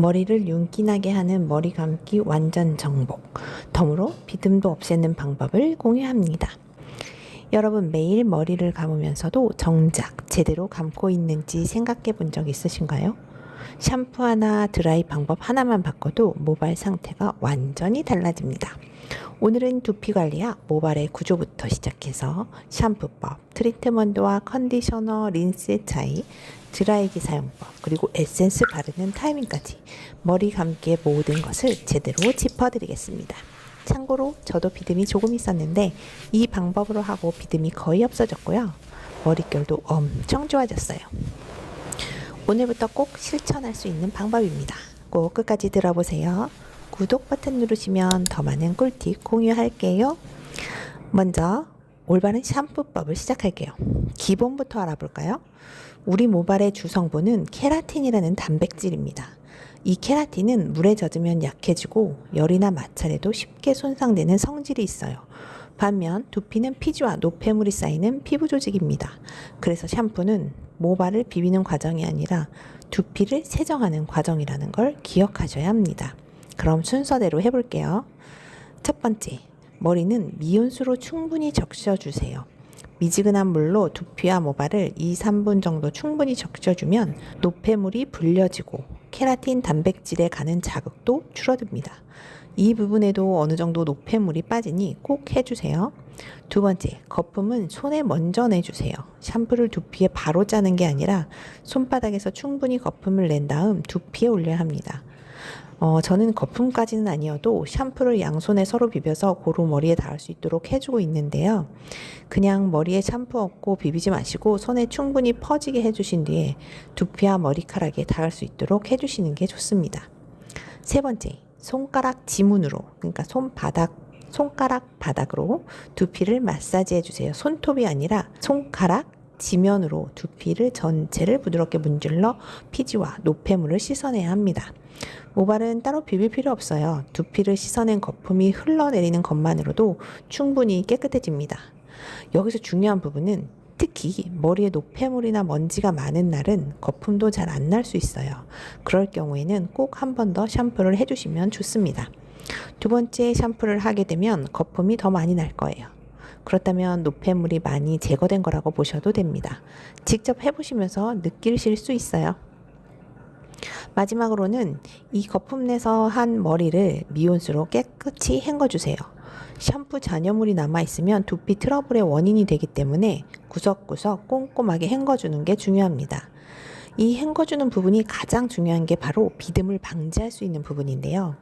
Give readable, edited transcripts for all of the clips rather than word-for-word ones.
머리를 윤기나게 하는 머리 감기 완전 정복, 덤으로 비듬도 없애는 방법을 공유합니다. 여러분 매일 머리를 감으면서도 정작 제대로 감고 있는지 생각해 본 적 있으신가요? 샴푸 하나, 드라이 방법 하나만 바꿔도 모발 상태가 완전히 달라집니다. 오늘은 두피 관리와 모발의 구조부터 시작해서 샴푸법, 트리트먼트와 컨디셔너, 린스의 차이, 드라이기 사용법, 그리고 에센스 바르는 타이밍까지 머리 감기의 모든 것을 제대로 짚어드리겠습니다. 참고로 저도 비듬이 조금 있었는데 이 방법으로 하고 비듬이 거의 없어졌고요. 머릿결도 엄청 좋아졌어요. 오늘부터 꼭 실천할 수 있는 방법입니다. 꼭 끝까지 들어보세요. 구독 버튼 누르시면 더 많은 꿀팁 공유할게요. 먼저 올바른 샴푸법을 시작할게요. 기본부터 알아볼까요? 우리 모발의 주성분은 케라틴이라는 단백질입니다. 이 케라틴은 물에 젖으면 약해지고 열이나 마찰에도 쉽게 손상되는 성질이 있어요. 반면 두피는 피지와 노폐물이 쌓이는 피부 조직입니다. 그래서 샴푸는 모발을 비비는 과정이 아니라 두피를 세정하는 과정이라는 걸 기억하셔야 합니다. 그럼 순서대로 해볼게요. 첫 번째, 머리는 미온수로 충분히 적셔주세요. 미지근한 물로 두피와 모발을 2, 3분 정도 충분히 적셔주면 노폐물이 불려지고 케라틴 단백질에 가는 자극도 줄어듭니다. 이 부분에도 어느 정도 노폐물이 빠지니 꼭 해주세요. 두 번째, 거품은 손에 먼저 내주세요. 샴푸를 두피에 바로 짜는 게 아니라 손바닥에서 충분히 거품을 낸 다음 두피에 올려야 합니다. 저는 거품까지는 아니어도 샴푸를 양손에 서로 비벼서 고루 머리에 닿을 수 있도록 해주고 있는데요. 그냥 머리에 샴푸 얹고 비비지 마시고 손에 충분히 퍼지게 해주신 뒤에 두피와 머리카락에 닿을 수 있도록 해주시는 게 좋습니다. 세 번째, 손가락 지문으로, 그러니까 손가락 바닥으로 두피를 마사지 해주세요. 손톱이 아니라 손가락 지면으로 두피를 전체를 부드럽게 문질러 피지와 노폐물을 씻어내야 합니다. 모발은 따로 비빌 필요 없어요. 두피를 씻어낸 거품이 흘러내리는 것만으로도 충분히 깨끗해집니다. 여기서 중요한 부분은 특히 머리에 노폐물이나 먼지가 많은 날은 거품도 잘 안 날 수 있어요. 그럴 경우에는 꼭 한 번 더 샴푸를 해주시면 좋습니다. 두 번째 샴푸를 하게 되면 거품이 더 많이 날 거예요. 그렇다면 노폐물이 많이 제거된 거라고 보셔도 됩니다. 직접 해보시면서 느끼실 수 있어요. 마지막으로는 이 거품 내서 한 머리를 미온수로 깨끗이 헹궈주세요. 샴푸 잔여물이 남아있으면 두피 트러블의 원인이 되기 때문에 구석구석 꼼꼼하게 헹궈주는 게 중요합니다. 이 헹궈주는 부분이 가장 중요한 게 바로 비듬을 방지할 수 있는 부분인데요.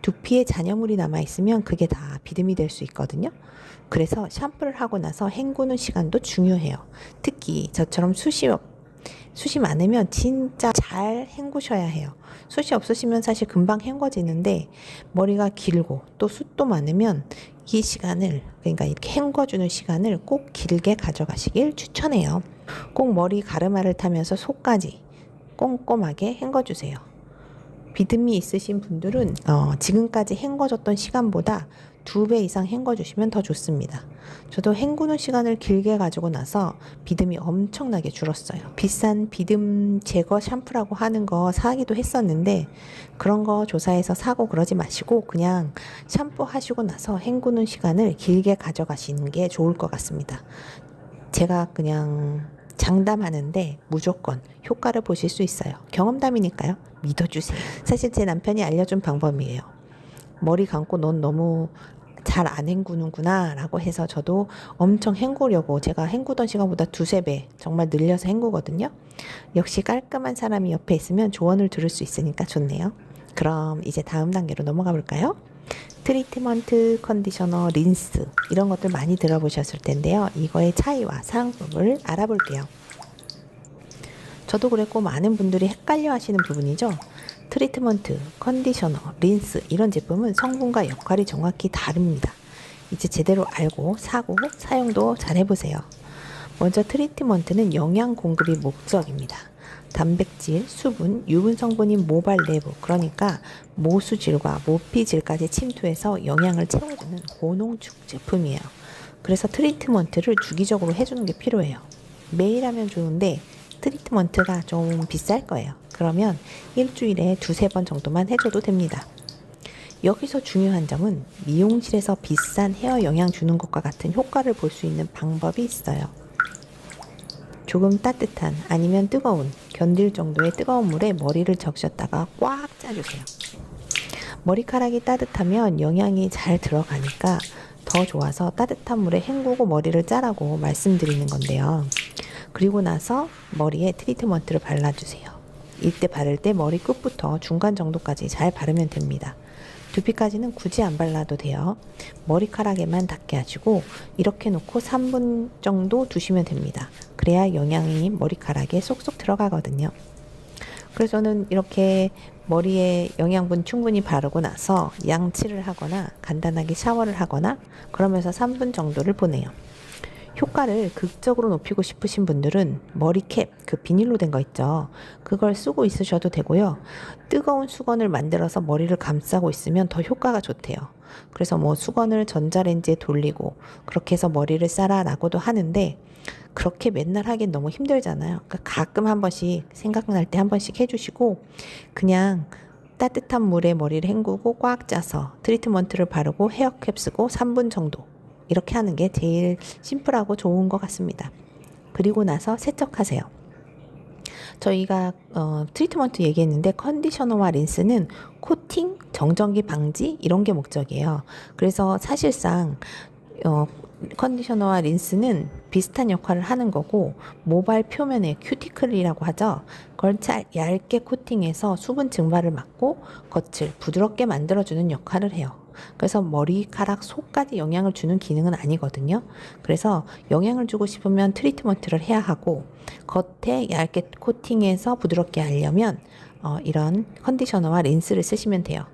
두피에 잔여물이 남아있으면 그게 다 비듬이 될 수 있거든요. 그래서 샴푸를 하고 나서 헹구는 시간도 중요해요. 특히 저처럼 숱이 많으면 진짜 잘 헹구셔야 해요. 숱이 없으시면 사실 금방 헹궈지는데 머리가 길고 또 숱도 많으면 이 시간을, 그러니까 이렇게 헹궈주는 시간을 꼭 길게 가져가시길 추천해요. 꼭 머리 가르마를 타면서 속까지 꼼꼼하게 헹궈주세요. 비듬이 있으신 분들은 지금까지 헹궈줬던 시간보다 2배 이상 헹궈주시면 더 좋습니다. 저도 헹구는 시간을 길게 가지고 나서 비듬이 엄청나게 줄었어요. 비싼 비듬 제거 샴푸라고 하는 거 사기도 했었는데 그런 거 조사해서 사고 그러지 마시고 그냥 샴푸 하시고 나서 헹구는 시간을 길게 가져가시는 게 좋을 것 같습니다. 제가 그냥 장담하는데 무조건 효과를 보실 수 있어요. 경험담이니까요. 믿어주세요. 사실 제 남편이 알려준 방법이에요. 머리 감고 넌 너무 잘 안 헹구는구나 라고 해서 저도 엄청 헹구려고 제가 헹구던 시간보다 2, 3배 정말 늘려서 헹구거든요. 역시 깔끔한 사람이 옆에 있으면 조언을 들을 수 있으니까 좋네요. 그럼 이제 다음 단계로 넘어가 볼까요? 트리트먼트, 컨디셔너, 린스 이런 것들 많이 들어보셨을 텐데요. 이거의 차이와 사용법을 알아볼게요. 저도 그랬고 많은 분들이 헷갈려 하시는 부분이죠. 트리트먼트, 컨디셔너, 린스 이런 제품은 성분과 역할이 정확히 다릅니다. 이제 제대로 알고 사고 사용도 잘 해보세요. 먼저 트리트먼트는 영양 공급이 목적입니다. 단백질, 수분, 유분 성분인 모발 내부, 그러니까 모수질과 모피질까지 침투해서 영양을 채워주는 고농축 제품이에요. 그래서 트리트먼트를 주기적으로 해주는 게 필요해요. 매일 하면 좋은데 트리트먼트가 좀 비쌀 거예요. 그러면 일주일에 두세 번 정도만 해줘도 됩니다. 여기서 중요한 점은 미용실에서 비싼 헤어 영양 주는 것과 같은 효과를 볼 수 있는 방법이 있어요. 조금 따뜻한 아니면 뜨거운, 견딜 정도의 뜨거운 물에 머리를 적셨다가 꽉 짜주세요. 머리카락이 따뜻하면 영양이 잘 들어가니까 더 좋아서 따뜻한 물에 헹구고 머리를 짜라고 말씀드리는 건데요. 그리고 나서 머리에 트리트먼트를 발라주세요. 이때 바를 때 머리 끝부터 중간 정도까지 잘 바르면 됩니다. 두피까지는 굳이 안 발라도 돼요. 머리카락에만 닿게 하시고 이렇게 놓고 3분 정도 두시면 됩니다. 그래야 영양이 머리카락에 쏙쏙 들어가거든요. 그래서 저는 이렇게 머리에 영양분 충분히 바르고 나서 양치를 하거나 간단하게 샤워를 하거나 그러면서 3분 정도를 보내요. 효과를 극적으로 높이고 싶으신 분들은 머리캡, 그 비닐로 된 거 있죠. 그걸 쓰고 있으셔도 되고요. 뜨거운 수건을 만들어서 머리를 감싸고 있으면 더 효과가 좋대요. 그래서 뭐 수건을 전자레인지에 돌리고 그렇게 해서 머리를 쌀아나고도 하는데 그렇게 맨날 하긴 너무 힘들잖아요. 그러니까 가끔 한 번씩 생각날 때 한 번씩 해주시고 그냥 따뜻한 물에 머리를 헹구고 꽉 짜서 트리트먼트를 바르고 헤어캡 쓰고 3분 정도 이렇게 하는 게 제일 심플하고 좋은 것 같습니다. 그리고 나서 세척하세요. 저희가 트리트먼트 얘기했는데 컨디셔너와 린스는 코팅, 정전기 방지 이런 게 목적이에요. 그래서 사실상 컨디셔너와 린스는 비슷한 역할을 하는 거고 모발 표면에 큐티클이라고 하죠. 그걸 얇게 코팅해서 수분 증발을 막고 겉을 부드럽게 만들어주는 역할을 해요. 그래서 머리카락 속까지 영향을 주는 기능은 아니거든요. 그래서 영향을 주고 싶으면 트리트먼트를 해야 하고 겉에 얇게 코팅해서 부드럽게 하려면 이런 컨디셔너와 린스를 쓰시면 돼요.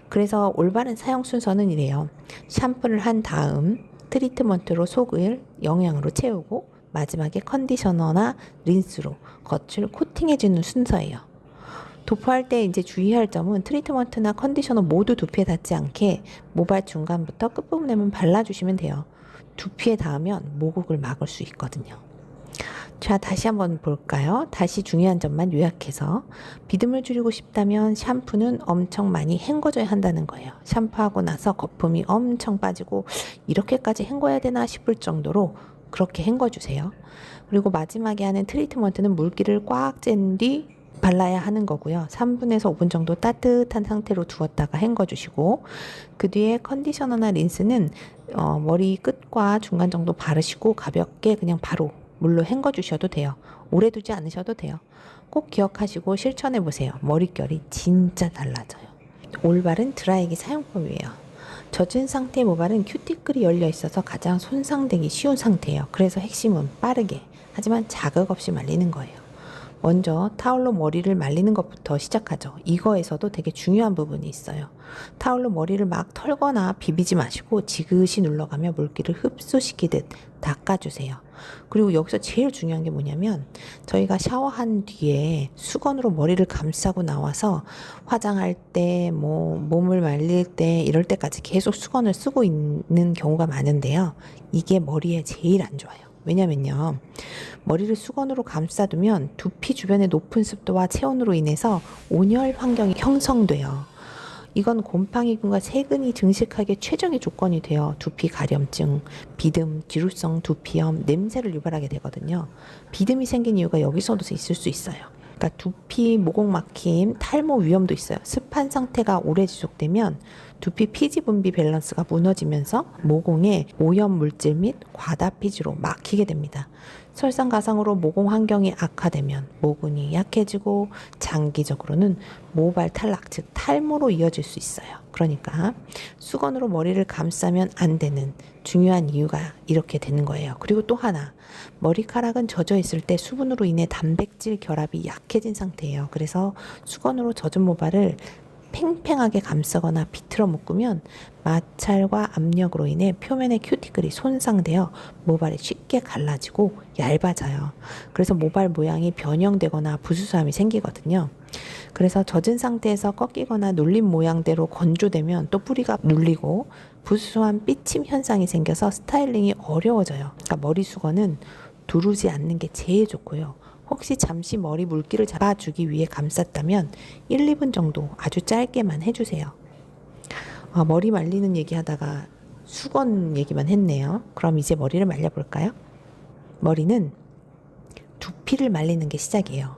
그래서 올바른 사용 순서는 이래요. 샴푸를 한 다음 트리트먼트로 속을 영양으로 채우고 마지막에 컨디셔너나 린스로 겉을 코팅해주는 순서예요. 도포할 때 이제 주의할 점은 트리트먼트나 컨디셔너 모두 두피에 닿지 않게 모발 중간부터 끝부분에만 발라주시면 돼요. 두피에 닿으면 모공을 막을 수 있거든요. 자, 다시 한번 볼까요? 다시 중요한 점만 요약해서 비듬을 줄이고 싶다면 샴푸는 엄청 많이 헹궈줘야 한다는 거예요. 샴푸하고 나서 거품이 엄청 빠지고 이렇게까지 헹궈야 되나 싶을 정도로 그렇게 헹궈주세요. 그리고 마지막에 하는 트리트먼트는 물기를 꽉 짠 뒤 발라야 하는 거고요. 3분에서 5분 정도 따뜻한 상태로 두었다가 헹궈주시고 그 뒤에 컨디셔너나 린스는 머리 끝과 중간 정도 바르시고 가볍게 그냥 바로 물로 헹궈주셔도 돼요. 오래 두지 않으셔도 돼요. 꼭 기억하시고 실천해 보세요. 머릿결이 진짜 달라져요. 올바른 드라이기 사용법이에요. 젖은 상태의 모발은 큐티클이 열려 있어서 가장 손상되기 쉬운 상태예요. 그래서 핵심은 빠르게 하지만 자극 없이 말리는 거예요. 먼저 타올로 머리를 말리는 것부터 시작하죠. 이거에서도 되게 중요한 부분이 있어요. 타올로 머리를 막 털거나 비비지 마시고 지그시 눌러가며 물기를 흡수시키듯 닦아주세요. 그리고 여기서 제일 중요한 게 뭐냐면 저희가 샤워한 뒤에 수건으로 머리를 감싸고 나와서 화장할 때 몸을 말릴 때 이럴 때까지 계속 수건을 쓰고 있는 경우가 많은데요. 이게 머리에 제일 안 좋아요. 왜냐면요. 머리를 수건으로 감싸두면 두피 주변의 높은 습도와 체온으로 인해서 온열 환경이 형성돼요. 이건 곰팡이균과 세균이 증식하기에 최적의 조건이 돼요. 두피 가려움증, 비듬, 기루성 두피염, 냄새를 유발하게 되거든요. 비듬이 생긴 이유가 여기서도 있을 수 있어요. 그러니까 두피 모공 막힘, 탈모 위험도 있어요. 습한 상태가 오래 지속되면 두피 피지 분비 밸런스가 무너지면서 모공에 오염 물질 및 과다 피지로 막히게 됩니다. 설상가상으로 모공 환경이 악화되면 모근이 약해지고 장기적으로는 모발 탈락, 즉 탈모로 이어질 수 있어요. 그러니까 수건으로 머리를 감싸면 안 되는 중요한 이유가 이렇게 되는 거예요. 그리고 또 하나, 머리카락은 젖어 있을 때 수분으로 인해 단백질 결합이 약해진 상태예요. 그래서 수건으로 젖은 모발을 팽팽하게 감싸거나 비틀어 묶으면 마찰과 압력으로 인해 표면의 큐티클이 손상되어 모발이 쉽게 갈라지고 얇아져요. 그래서 모발 모양이 변형되거나 부수수함이 생기거든요. 그래서 젖은 상태에서 꺾이거나 눌린 모양대로 건조되면 또 뿌리가 눌리고 부수수한 삐침 현상이 생겨서 스타일링이 어려워져요. 그러니까 머리 수건은 두르지 않는 게 제일 좋고요. 혹시 잠시 머리 물기를 잡아주기 위해 감쌌다면 1, 2분 정도 아주 짧게만 해주세요. 머리 말리는 얘기하다가 수건 얘기만 했네요. 그럼 이제 머리를 말려볼까요? 머리는 두피를 말리는 게 시작이에요.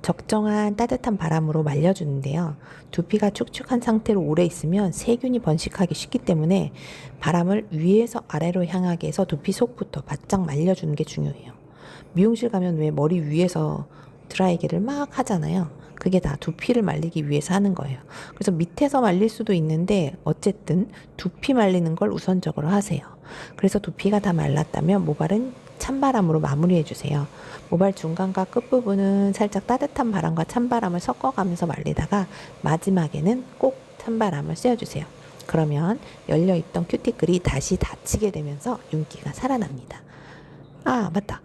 적정한 따뜻한 바람으로 말려주는데요. 두피가 축축한 상태로 오래 있으면 세균이 번식하기 쉽기 때문에 바람을 위에서 아래로 향하게 해서 두피 속부터 바짝 말려주는 게 중요해요. 미용실 가면 왜 머리 위에서 드라이기를 막 하잖아요. 그게 다 두피를 말리기 위해서 하는 거예요. 그래서 밑에서 말릴 수도 있는데 어쨌든 두피 말리는 걸 우선적으로 하세요. 그래서 두피가 다 말랐다면 모발은 찬바람으로 마무리해 주세요. 모발 중간과 끝부분은 살짝 따뜻한 바람과 찬바람을 섞어가면서 말리다가 마지막에는 꼭 찬바람을 쐬어주세요. 그러면 열려있던 큐티클이 다시 닫히게 되면서 윤기가 살아납니다. 맞다.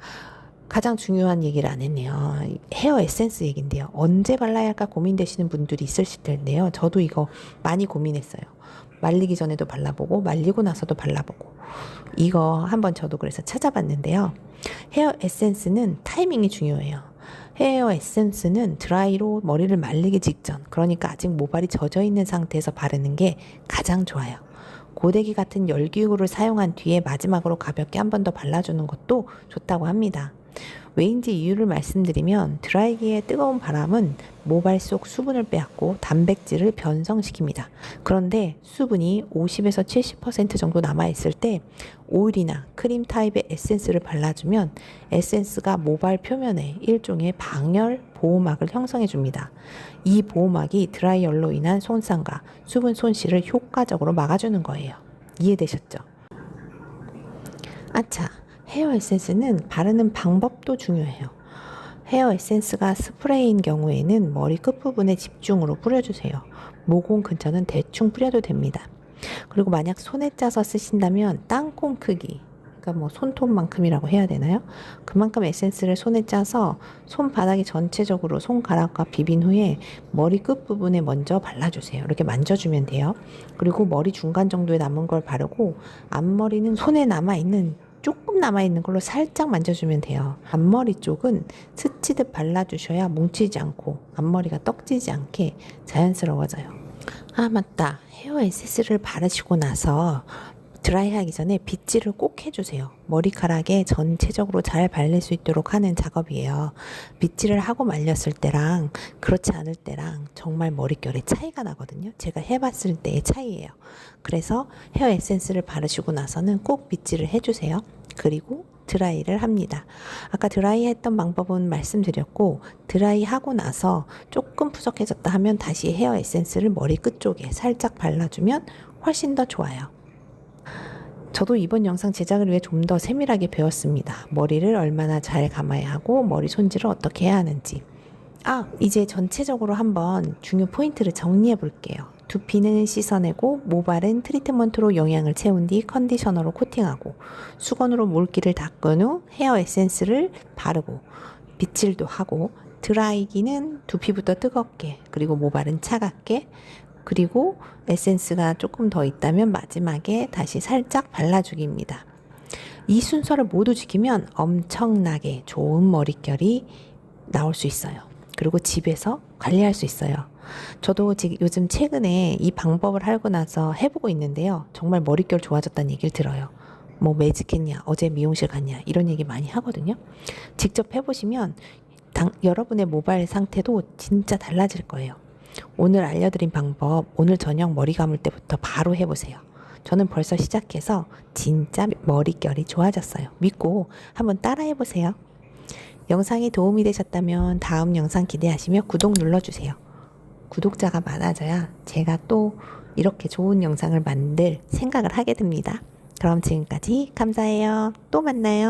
가장 중요한 얘기를 안 했네요. 헤어 에센스 얘기인데요. 언제 발라야 할까 고민되시는 분들이 있으실 텐데요. 저도 이거 많이 고민했어요. 말리기 전에도 발라보고 말리고 나서도 발라보고 이거 한번 저도 그래서 찾아봤는데요. 헤어 에센스는 타이밍이 중요해요. 헤어 에센스는 드라이로 머리를 말리기 직전, 그러니까 아직 모발이 젖어 있는 상태에서 바르는 게 가장 좋아요. 고데기 같은 열기구를 사용한 뒤에 마지막으로 가볍게 한 번 더 발라주는 것도 좋다고 합니다. 왜인지 이유를 말씀드리면 드라이기의 뜨거운 바람은 모발 속 수분을 빼앗고 단백질을 변성시킵니다. 그런데 수분이 50에서 70% 정도 남아있을 때 오일이나 크림 타입의 에센스를 발라주면 에센스가 모발 표면에 일종의 방열 보호막을 형성해줍니다. 이 보호막이 드라이열로 인한 손상과 수분 손실을 효과적으로 막아주는 거예요. 이해되셨죠? 아차! 헤어 에센스는 바르는 방법도 중요해요. 헤어 에센스가 스프레이인 경우에는 머리 끝부분에 집중으로 뿌려주세요. 모공 근처는 대충 뿌려도 됩니다. 그리고 만약 손에 짜서 쓰신다면 땅콩 크기, 그러니까 뭐 손톱만큼이라고 해야 되나요? 그만큼 에센스를 손에 짜서 손바닥이 전체적으로 손가락과 비빈 후에 머리 끝부분에 먼저 발라주세요. 이렇게 만져주면 돼요. 그리고 머리 중간 정도에 남은 걸 바르고 앞머리는 손에 남아있는 조금 남아있는 걸로 살짝 만져주면 돼요. 앞머리 쪽은 스치듯 발라주셔야 뭉치지 않고 앞머리가 떡지지 않게 자연스러워져요. 맞다. 헤어 에센스를 바르시고 나서 드라이하기 전에 빗질을 꼭 해주세요. 머리카락에 전체적으로 잘 발릴 수 있도록 하는 작업이에요. 빗질을 하고 말렸을 때랑 그렇지 않을 때랑 정말 머릿결에 차이가 나거든요. 제가 해봤을 때의 차이예요. 그래서 헤어 에센스를 바르시고 나서는 꼭 빗질을 해주세요. 그리고 드라이를 합니다. 아까 드라이 했던 방법은 말씀드렸고 드라이 하고 나서 조금 푸석해졌다 하면 다시 헤어 에센스를 머리 끝쪽에 살짝 발라주면 훨씬 더 좋아요. 저도 이번 영상 제작을 위해 좀 더 세밀하게 배웠습니다. 머리를 얼마나 잘 감아야 하고 머리 손질을 어떻게 해야 하는지. 이제 전체적으로 한번 중요 포인트를 정리해 볼게요. 두피는 씻어내고 모발은 트리트먼트로 영양을 채운 뒤 컨디셔너로 코팅하고 수건으로 물기를 닦은 후 헤어 에센스를 바르고 빗질도 하고 드라이기는 두피부터 뜨겁게 그리고 모발은 차갑게 그리고 에센스가 조금 더 있다면 마지막에 다시 살짝 발라주기입니다. 이 순서를 모두 지키면 엄청나게 좋은 머릿결이 나올 수 있어요. 그리고 집에서 관리할 수 있어요. 저도 지금 요즘 최근에 이 방법을 하고 나서 해보고 있는데요. 정말 머릿결 좋아졌다는 얘기를 들어요. 뭐 매직했냐, 어제 미용실 갔냐 이런 얘기 많이 하거든요. 직접 해보시면 여러분의 모발 상태도 진짜 달라질 거예요. 오늘 알려드린 방법 오늘 저녁 머리 감을 때부터 바로 해보세요. 저는 벌써 시작해서 진짜 머릿결이 좋아졌어요. 믿고 한번 따라해보세요. 영상이 도움이 되셨다면 다음 영상 기대하시며 구독 눌러주세요. 구독자가 많아져야 제가 또 이렇게 좋은 영상을 만들 생각을 하게 됩니다. 그럼 지금까지 감사해요. 또 만나요.